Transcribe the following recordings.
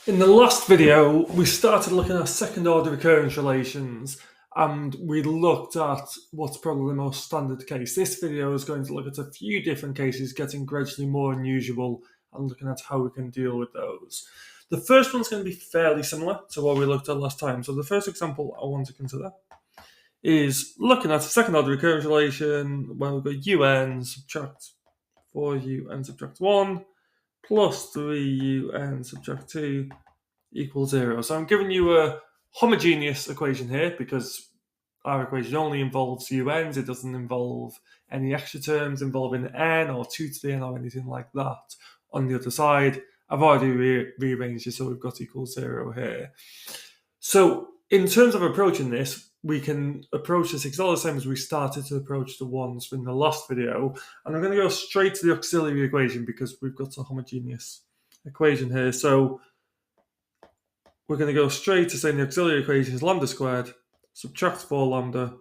In the last video, we started looking at second order recurrence relations and we looked at what's probably the most standard case. This video is going to look at a few different cases, getting gradually more unusual and looking at how we can deal with those. The first one's going to be fairly similar to what we looked at last time. So the first example I want to consider is looking at a second order recurrence relation where we've got un subtract 4un subtract 1 plus 3un subtract 2 equals 0. So I'm giving you a homogeneous equation here because our equation only involves UNs. It doesn't involve any extra terms involving n or 2 to the n or anything like that. On the other side, I've already rearranged it so we've got equals 0 here. So in terms of approaching this, we can approach this exactly the same as we started to approach the ones in the last video. And I'm going to go straight to the auxiliary equation because we've got a homogeneous equation here. So we're going to go straight to saying the auxiliary equation is lambda squared, subtract 4 lambda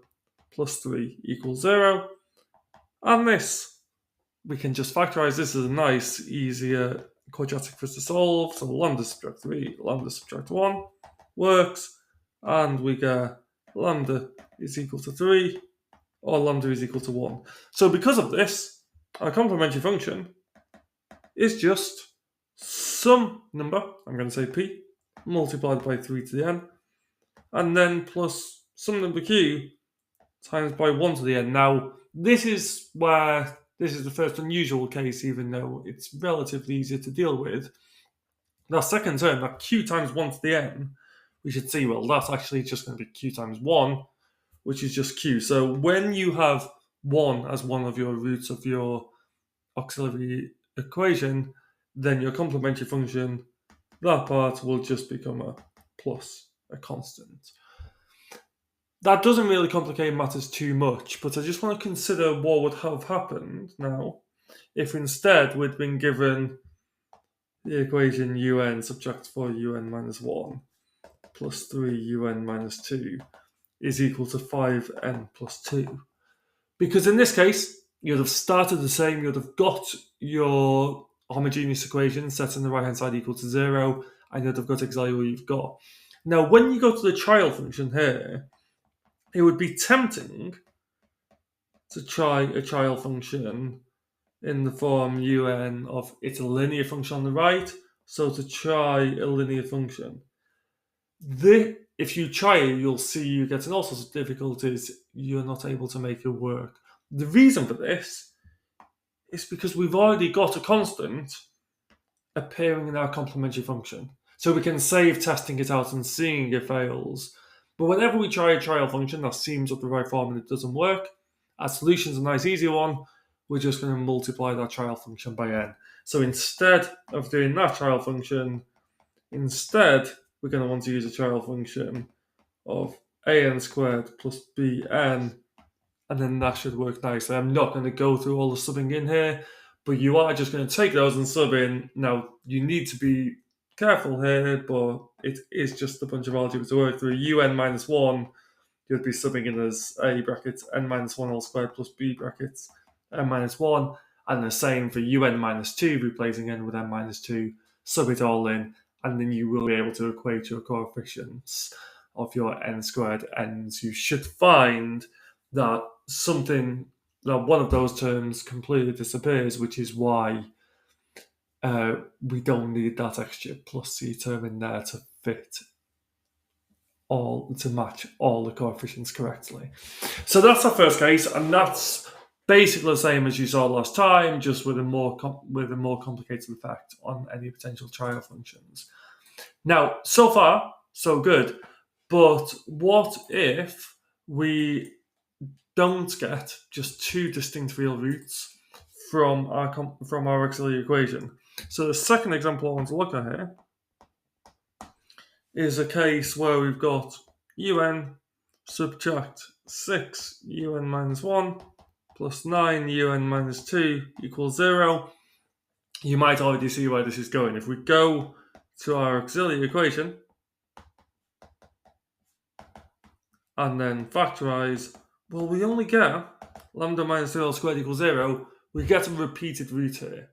plus 3 equals 0. And this, we can just factorize this as a nice, easier quadratic for us to solve. So lambda subtract 3, lambda subtract 1 works. And we get lambda is equal to 3 or lambda is equal to 1. So because of this, our complementary function is just some number, I'm going to say p, multiplied by 3 to the n, and then plus some number q times by 1 to the n. Now, this is the first unusual case, even though it's relatively easier to deal with. That second term, that q times 1 to the n, we should see, well, that's actually just going to be q times 1, which is just q. So when you have 1 as one of your roots of your auxiliary equation, then your complementary function, that part will just become a plus, a constant. That doesn't really complicate matters too much, but I just want to consider what would have happened now if instead we'd been given the equation un subtract 4un minus 1 plus 3un minus 2 is equal to 5n plus 2. Because in this case, you'd have started the same, you'd have got your homogeneous equation set on the right-hand side equal to 0, and you'd have got exactly what you've got. Now, when you go to the trial function here, it would be tempting to try a trial function in the form un of it's a linear function on the right, so to try a linear function. If you try it, you'll see you get in all sorts of difficulties. You're not able to make it work. The reason for this is because we've already got a constant appearing in our complementary function. So we can save testing it out and seeing it fails. But whenever we try a trial function that seems up the right form and it doesn't work, our solution's a nice easy one. We're just going to multiply that trial function by n. So instead of doing that trial function, we're going to want to use a trial function of an squared plus bn, and then that should work nicely. I'm not going to go through all the subbing in here, but you are just going to take those and sub in. Now, you need to be careful here, but it is just a bunch of algebra to work through. Un minus 1, you'd be subbing in as a brackets n minus 1 all squared plus b brackets n minus 1, and the same for un minus 2, replacing n with n minus 2, sub it all in, and then you will be able to equate your coefficients of your n squared n's. You should find that one of those terms completely disappears, which is why we don't need that extra plus c term in there to match all the coefficients correctly. So that's our first case, and that's basically the same as you saw last time, just with a more complicated effect on any potential trial functions. Now, so far, so good. But what if we don't get just two distinct real roots from our auxiliary equation? So the second example I want to look at here is a case where we've got un subtract 6 un minus 1 plus 9 un minus 2 equals 0. You might already see where this is going. If we go to our auxiliary equation and then factorize, well, we only get lambda minus 3 all squared equals 0. We get a repeated root here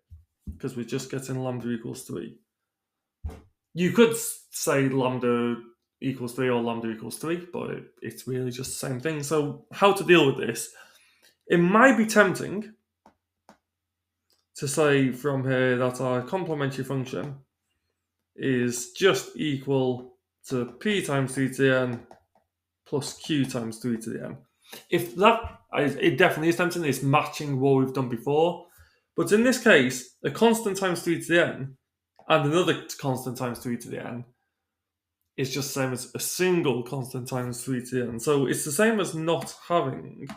because we're just getting lambda equals 3. You could say lambda equals 3 or lambda equals 3, but it's really just the same thing. So how to deal with this? It might be tempting to say from here that our complementary function is just equal to p times 3 to the n plus q times 3 to the n. If that, it definitely is tempting, it's matching what we've done before. But in this case, a constant times 3 to the n and another constant times 3 to the n is just the same as a single constant times 3 to the n. So it's the same as not having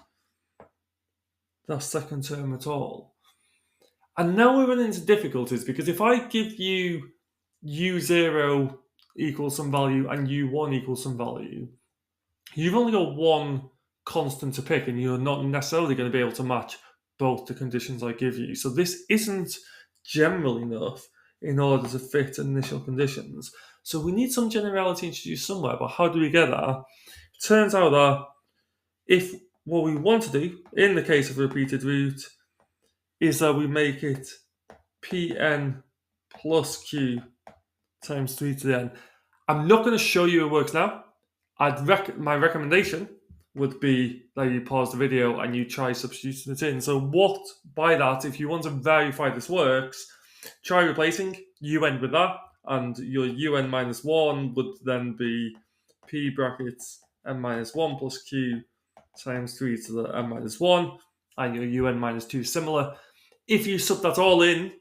that second term at all. And now we run into difficulties, because if I give you u0 equals some value and u1 equals some value, you've only got one constant to pick, and you're not necessarily going to be able to match both the conditions I give you. So this isn't general enough in order to fit initial conditions. So we need some generality introduced somewhere, but how do we get that? It turns out that if what we want to do, in the case of a repeated root, is that we make it Pn plus Q times 3 to the n. I'm not going to show you it works now. My recommendation would be that you pause the video and you try substituting it in. So by that, if you want to verify this works, try replacing un with that, and your un minus 1 would then be p brackets n minus 1 plus q times 3 to the n minus 1, and your un minus 2 is similar. If you sub that all in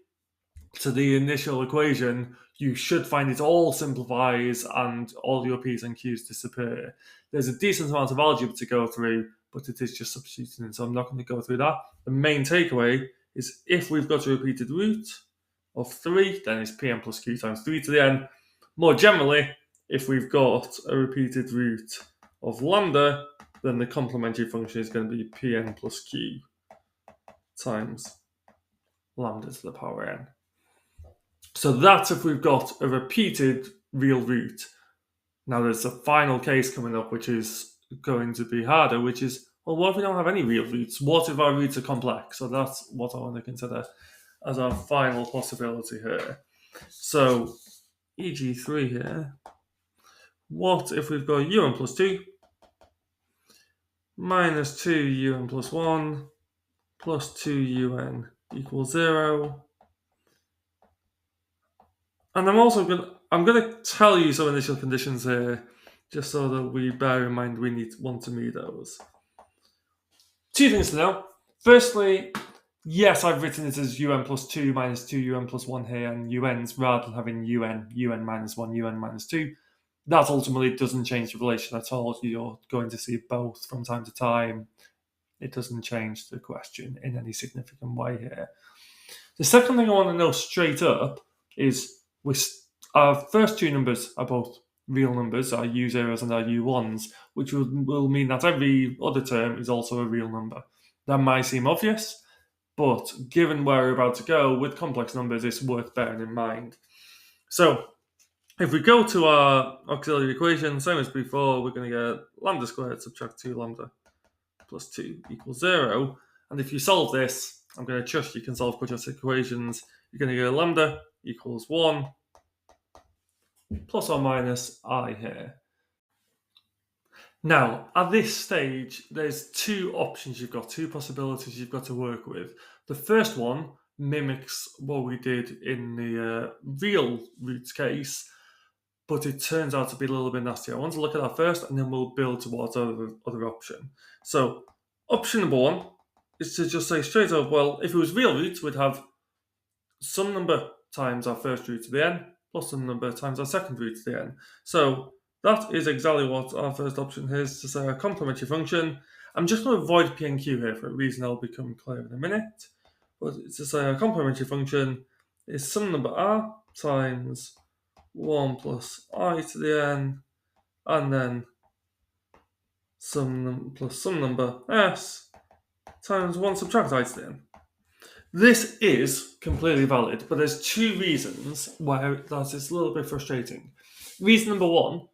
to the initial equation, you should find it all simplifies and all your p's and q's disappear. There's a decent amount of algebra to go through, but it is just substituting, so I'm not going to go through that. The main takeaway is if we've got a repeated root of 3, then it's Pn plus Q times 3 to the n. More generally, if we've got a repeated root of lambda, then the complementary function is going to be Pn plus Q times lambda to the power n. So that's if we've got a repeated real root. Now there's a final case coming up, which is going to be harder, which is, well, what if we don't have any real roots? What if our roots are complex? So that's what I want to consider as our final possibility here. So EG3 here. What if we've got un plus 2 minus 2 un plus 1 plus 2 un equals 0? And I'm going to tell you some initial conditions here, just so that we bear in mind we want to meet those. Two things to know. Firstly, yes, I've written it as un plus 2 minus 2 un plus 1 here, and un's rather than having un minus 1, un minus 2. That ultimately doesn't change the relation at all. You're going to see both from time to time. It doesn't change the question in any significant way here. The second thing I want to know straight up is our first two numbers are both real numbers, our u0s and our u1s, which will mean that every other term is also a real number. That might seem obvious, but given where we're about to go with complex numbers, it's worth bearing in mind. So if we go to our auxiliary equation, same as before, we're going to get lambda squared subtract 2 lambda plus 2 equals 0. And if you solve this, I'm going to trust you can solve quadratic equations. You're going to get lambda equals 1 plus or minus I here. Now, at this stage, there's two options you've got, two possibilities you've got to work with. The first one mimics what we did in the real roots case, but it turns out to be a little bit nastier. I want to look at that first, and then we'll build towards our other option. So, option number one is to just say straight up, well, if it was real roots, we'd have some number times our first root to the n, plus some number times our second root to the n. So that is exactly what our first option is, to say our complementary function. I'm just going to avoid p and q here for a reason that'll become clear in a minute. But it's to say our complementary function is some number r times 1 plus I to the n, and then some number s times 1 subtract I to the n. This is completely valid, but there's two reasons why that is a little bit frustrating. Reason number one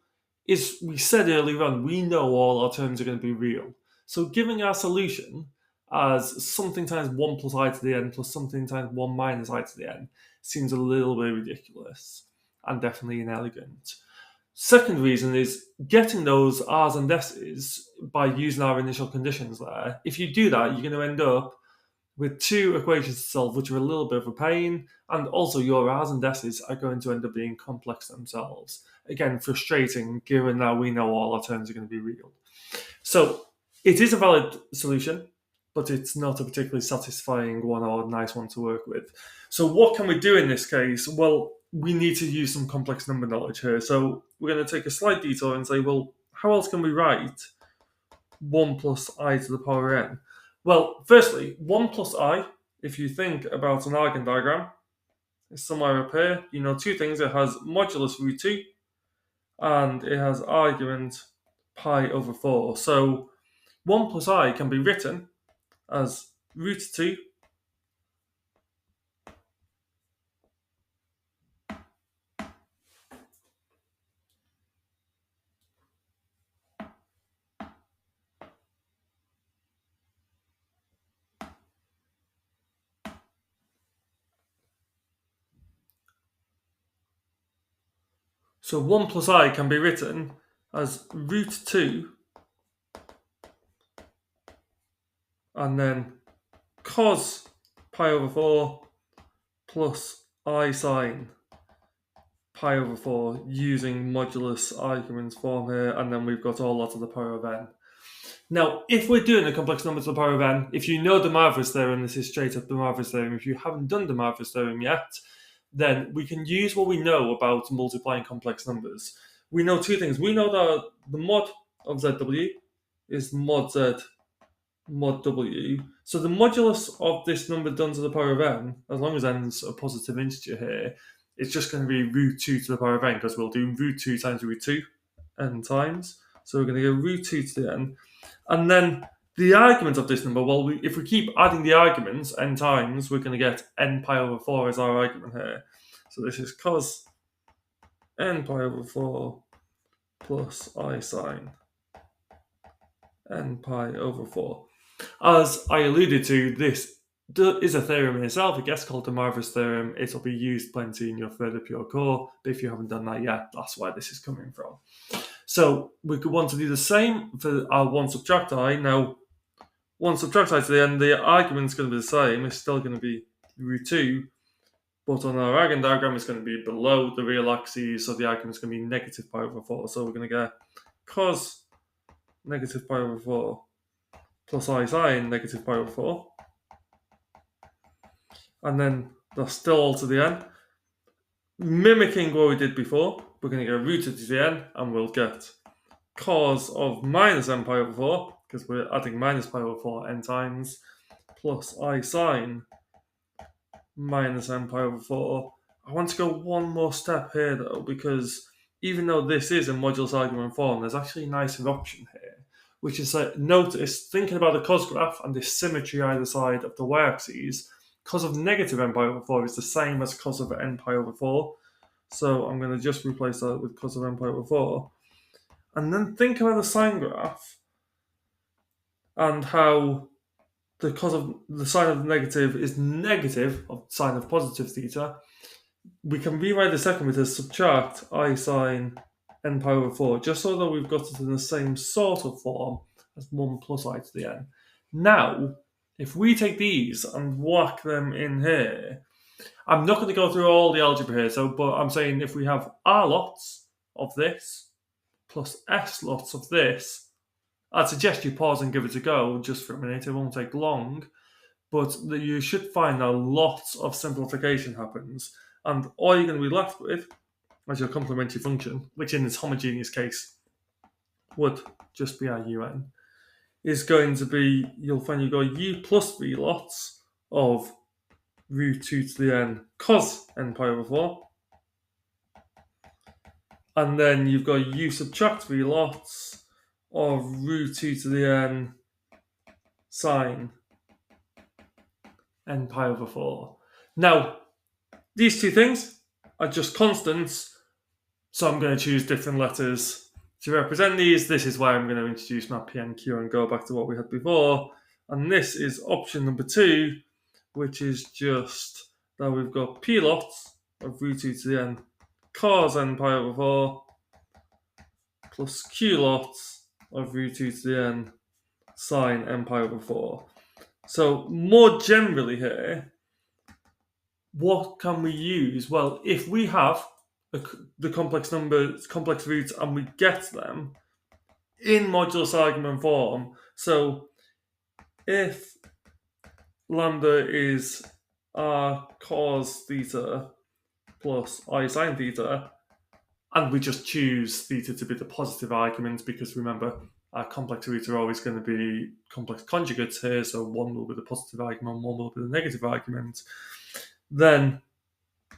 is we said earlier on, we know all our terms are going to be real. So giving our solution as something times 1 plus I to the n plus something times 1 minus I to the n seems a little bit ridiculous. and definitely inelegant. Second reason is getting those R's and S's by using our initial conditions there. If you do that, you're going to end up with two equations to solve, which are a little bit of a pain, and also your R's and S's are going to end up being complex themselves. Again, frustrating given that we know all our terms are going to be real. So it is a valid solution, but it's not a particularly satisfying one or a nice one to work with. So what can we do in this case? Well, we need to use some complex number knowledge here. So we're going to take a slight detour and say, well, how else can we write 1 plus I to the power n? Well, firstly, 1 plus I, if you think about an argon diagram, is somewhere up here. You know two things. It has modulus root 2, and it has argument pi over 4. So 1 plus I can be written as root 2 So 1 plus I can be written as root 2 and then cos pi over 4 plus I sine pi over 4 using modulus arguments form here, and then we've got all that to the power of n. Now, if we're doing a complex number to the power of n, if you know De Moivre's theorem, this is straight up De Moivre's theorem. If you haven't done De Moivre's theorem yet, then we can use what we know about multiplying complex numbers. We know two things. We know that the mod of ZW is mod Z mod W. So the modulus of this number done to the power of n, as long as n's a positive integer here, it's just going to be root 2 to the power of n, because we'll do root 2 times root 2 n times. So we're going to go root 2 to the n. And then the argument of this number, well, if we keep adding the arguments n times, we're going to get n pi over 4 as our argument here. So this is cos n pi over 4 plus I sine n pi over 4. As I alluded to, this is a theorem in itself. It gets called De Moivre's theorem. It'll be used plenty in your further pure core, but if you haven't done that yet, that's where this is coming from. So we could want to do the same for our 1 subtract I. Now, 1 subtract I to the end, the argument's going to be the same. It's still going to be root 2, but on our argon diagram, it's going to be below the real axis, so the argument's going to be negative pi over 4. So we're going to get cos negative pi over 4 plus I sine negative pi over 4. And then that's still all to the n. Mimicking what we did before, we're going to go root it to the n, and we'll get cos of minus n pi over 4, because we're adding minus pi over 4 n times, plus I sine minus n pi over 4. I want to go one more step here, though, because even though this is a modulus argument form, there's actually a nicer option here, which is that, notice, thinking about the cos graph and this symmetry either side of the y-axis, cos of negative n pi over 4 is the same as cos of n pi over 4. So I'm going to just replace that with cos of n pi over 4. And then think about the sine graph and how the cos of the sine of the negative is negative of sine of positive theta. We can rewrite the second bit as subtract I sine n pi over 4, just so that we've got it in the same sort of form as 1 plus I to the n. Now, if we take these and whack them in here, I'm not going to go through all the algebra here, but I'm saying if we have R lots of this plus S lots of this, I'd suggest you pause and give it a go just for a minute. It won't take long, but you should find that lots of simplification happens, and all you're going to be left with as your complementary function, which in this homogeneous case would just be our un, is going to be, you'll find you've got u plus v lots of root 2 to the n cos n pi over 4. And then you've got u subtract v lots of root 2 to the n sine n pi over 4. Now, these two things are just constants, so I'm going to choose different letters to represent these. This is why I'm going to introduce my PNQ and go back to what we had before. And this is option number 2, which is just that we've got p lots of root 2 to the n cos n pi over 4 plus q lots of root 2 to the n sine n pi over 4. So more generally here, what can we use? Well, if we have the complex numbers, complex roots, and we get them in modulus argument form, so if lambda is r cos theta plus I sine theta, and we just choose theta to be the positive argument because remember, our complex roots are always going to be complex conjugates here, so one will be the positive argument, one will be the negative argument, then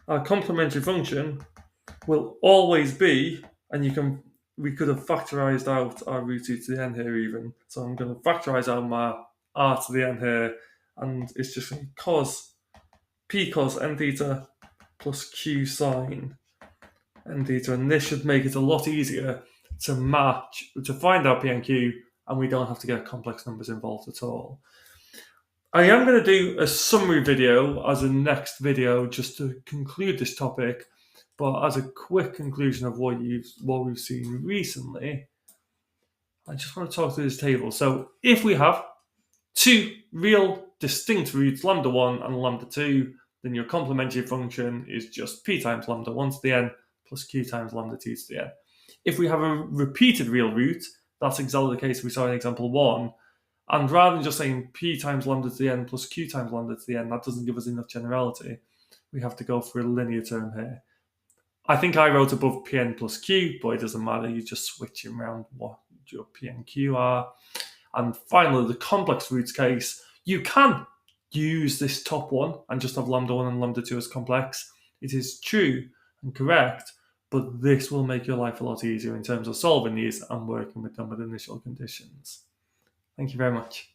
our complementary function will always be, and we could have factorized out our root 2 to the n here even, so I'm going to factorize out my r to the n here, and it's just cos p cos n theta plus q sine n theta, and this should make it a lot easier to find out p and q, and we don't have to get complex numbers involved at all. I am going to do a summary video as a next video just to conclude this topic, but as a quick conclusion of what we've seen recently, I just want to talk through this table. So if we have two real distinct roots, lambda 1 and lambda 2, then your complementary function is just p times lambda 1 to the n plus q times lambda 2 to the n. If we have a repeated real root, that's exactly the case we saw in example 1, and rather than just saying p times lambda to the n plus q times lambda to the n, that doesn't give us enough generality. We have to go for a linear term here. I think I wrote above pn plus q, but it doesn't matter. You just switch around what your p and q are. And finally, the complex roots case, you can use this top one and just have lambda 1 and lambda 2 as complex. It is true and correct, but this will make your life a lot easier in terms of solving these and working with them with initial conditions. Thank you very much.